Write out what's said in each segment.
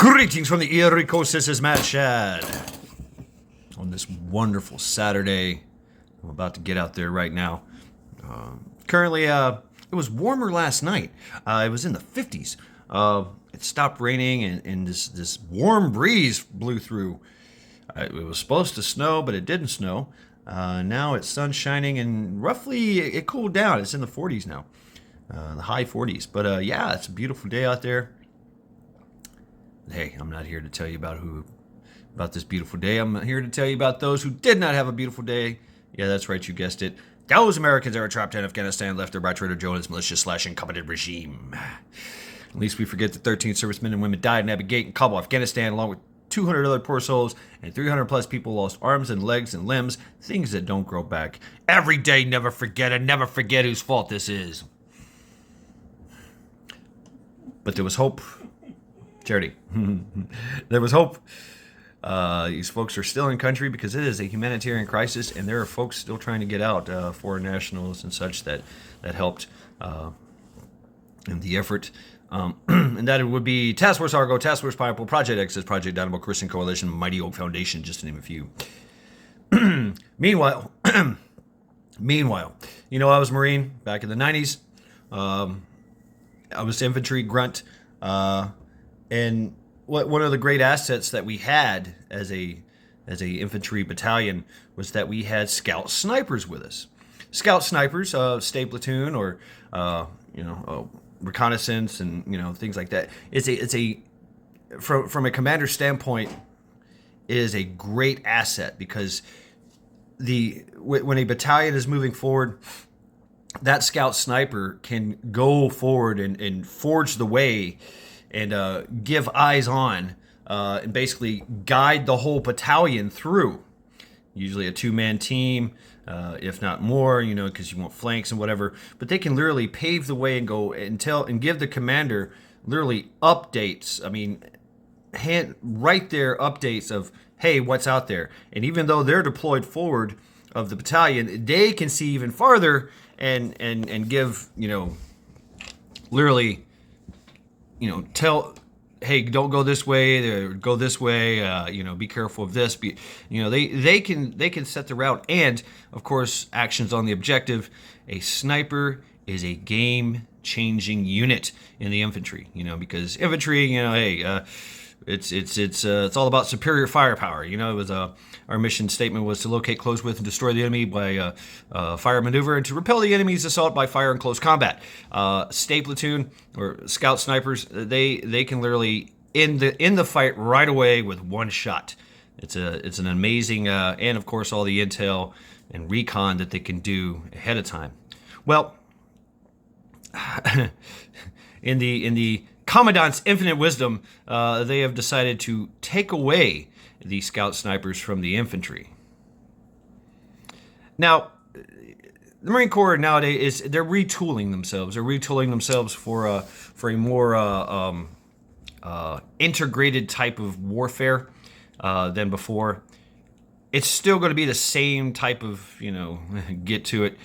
Greetings from the Erie Coast. This is Matt Shad. On this wonderful Saturday, I'm about to get out there right now. Currently, it was warmer last night. It was in the 50s. It stopped raining and this warm breeze blew through. It was supposed to snow, but it didn't snow. Now it's sun shining and roughly it cooled down. It's in the 40s now, the high 40s. But yeah, it's a beautiful day out there. Hey, I'm not here to tell you about this beautiful day. I'm here to tell you about those who did not have a beautiful day. Yeah, that's right, you guessed it. Those Americans that were trapped in Afghanistan, left there by Trader Joe's militia/incompetent regime. At least we forget that 13 servicemen and women died in Abbey Gate and Kabul, Afghanistan, along with 200 other poor souls, and 300 plus people lost arms and legs and limbs, things that don't grow back. Every day, never forget, and never forget whose fault this is. But there was hope. Charity. There was hope. These folks are still in country because it is a humanitarian crisis, and there are folks still trying to get out, foreign nationals and such that helped in the effort. And that it would be Task Force Argo, Task Force Pineapple, Project Exodus, Project Dynamo, Christian Coalition, Mighty Oak Foundation, just to name a few. Meanwhile, you know, I was a Marine back in the 90s. I was infantry grunt. And one of the great assets that we had as a infantry battalion was that we had scout snipers with us. Scout snipers, stay platoon or reconnaissance and things like that. It's a from a commander standpoint, it is a great asset because when a battalion is moving forward, that scout sniper can go forward and forge the way and give eyes on and basically guide the whole battalion through. Usually a two-man team, if not more, because you want flanks and whatever. But they can literally pave the way and go and give the commander literally updates. I mean, right there updates of, hey, what's out there. And even though they're deployed forward of the battalion, they can see even farther and give, literally, tell, hey, don't go this way, or go this way, be careful of this. They can set the route, and of course, actions on the objective. A sniper is a game-changing unit in the infantry, because infantry, it's all about superior firepower. It was our mission statement was to locate, close with, and destroy the enemy by fire maneuver, and to repel the enemy's assault by fire in close combat. Stay platoon or scout snipers, they can literally end the fight right away with one shot. It's an amazing and of course all the intel and recon that they can do ahead of time. Well, in the Commandant's infinite wisdom, they have decided to take away the scout snipers from the infantry. Now, the Marine Corps nowadays they're retooling themselves. They're retooling themselves for a more integrated type of warfare than before. It's still going to be the same type of get to it,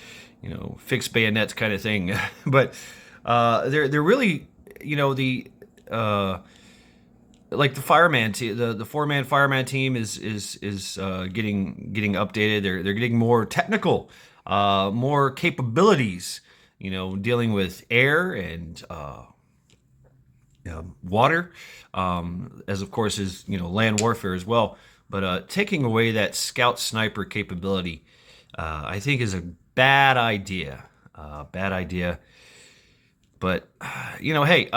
fix bayonets kind of thing, but they're really like the fireman team, the 4-man fireman team is getting updated. They're getting more technical, more capabilities. Dealing with air and water, as of course is land warfare as well. But taking away that scout sniper capability, I think is a bad idea. But, hey,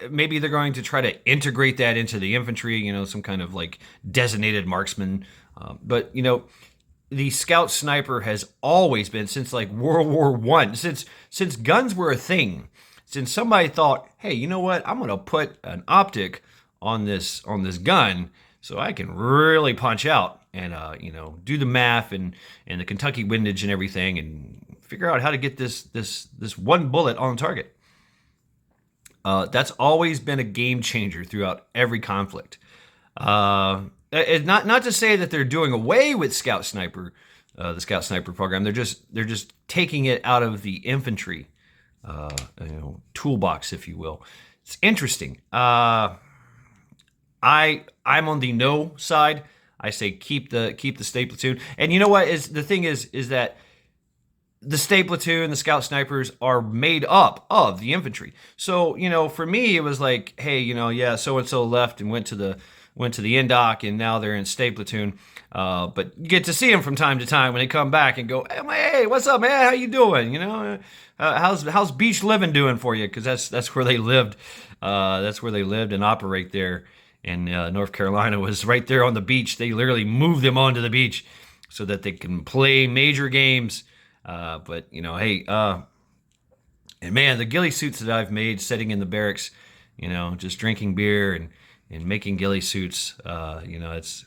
maybe they're going to try to integrate that into the infantry, some kind of like designated marksman. But the scout sniper has always been, since like World War I, since guns were a thing, since somebody thought, hey, you know what, I'm going to put an optic on this gun so I can really punch out and, do the math and the Kentucky windage and everything and figure out how to get this one bullet on target. That's always been a game changer throughout every conflict. Not to say that they're doing away with Scout Sniper, the Scout Sniper program. They're just taking it out of the infantry toolbox, if you will. It's interesting. I'm on the no side. I say keep the state platoon. And you know what is the thing is that the state platoon, the scout snipers are made up of the infantry. So, for me, it was like, hey, yeah, so and so left and went to the NDOC, and now they're in state platoon. But you get to see them from time to time when they come back and go, hey, what's up, man? How you doing? How's beach living doing for you? Because that's where they lived. That's where they lived and operate there. And North Carolina was right there on the beach. They literally moved them onto the beach so that they can play major games. But hey, and man, the ghillie suits that I've made sitting in the barracks, just drinking beer and making ghillie suits, it's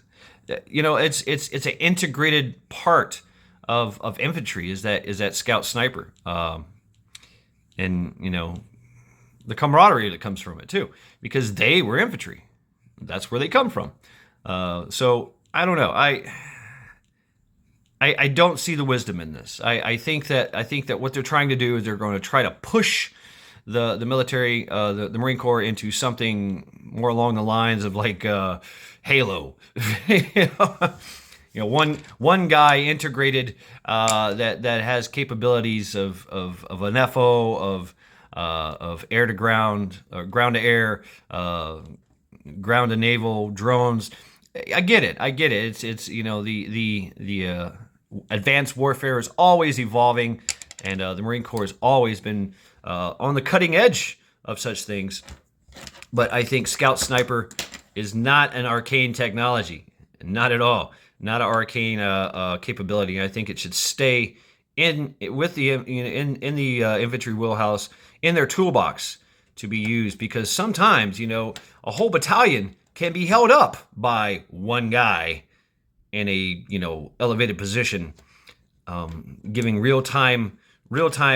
an integrated part of infantry is that scout sniper, and the camaraderie that comes from it too, because they were infantry. That's where they come from. So I don't know. I don't see the wisdom in this. I think that what they're trying to do is they're going to try to push the military, the Marine Corps into something more along the lines of like Halo. One guy integrated that has capabilities of an FO, of air to ground, ground to air, ground to naval, drones. I get it. It's the advanced warfare is always evolving, and the Marine Corps has always been on the cutting edge of such things. But I think Scout Sniper is not an arcane technology, not at all, not an arcane capability. I think it should stay in the infantry wheelhouse, in their toolbox to be used, because sometimes a whole battalion can be held up by one guy in a elevated position, giving real time intel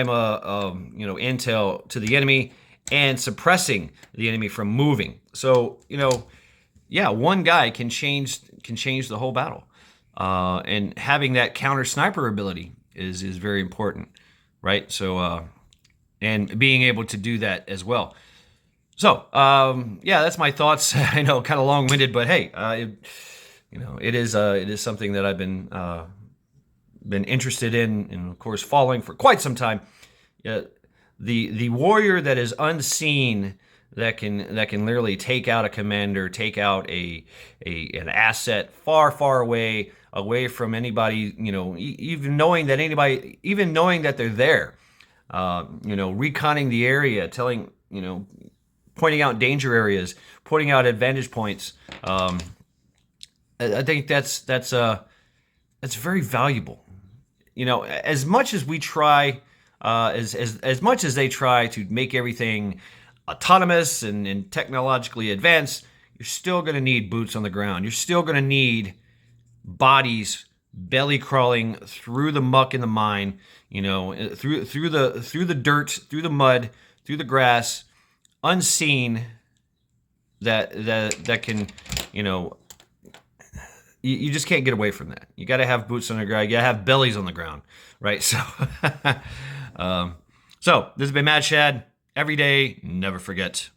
to the enemy and suppressing the enemy from moving. So one guy can change the whole battle, and having that counter sniper ability is very important, right? So and being able to do that as well. So that's my thoughts. I know, kind of long-winded, but hey, it is something that I've been interested in, and of course following for quite some time. The warrior that is unseen, that can literally take out a commander, take out an asset far away from anybody. Even knowing that they're there. Reconning the area, pointing out danger areas, pointing out advantage points. I think that's very valuable. As much as we try, as much as they try to make everything autonomous and technologically advanced, you're still going to need boots on the ground. You're still going to need bodies belly crawling through the muck in the mine, through the dirt, through the mud, through the grass, unseen. That can, you just can't get away from that. You got to have boots on the ground. You got to have bellies on the ground, right? So, so this has been Mad Shad. Every day, never forget.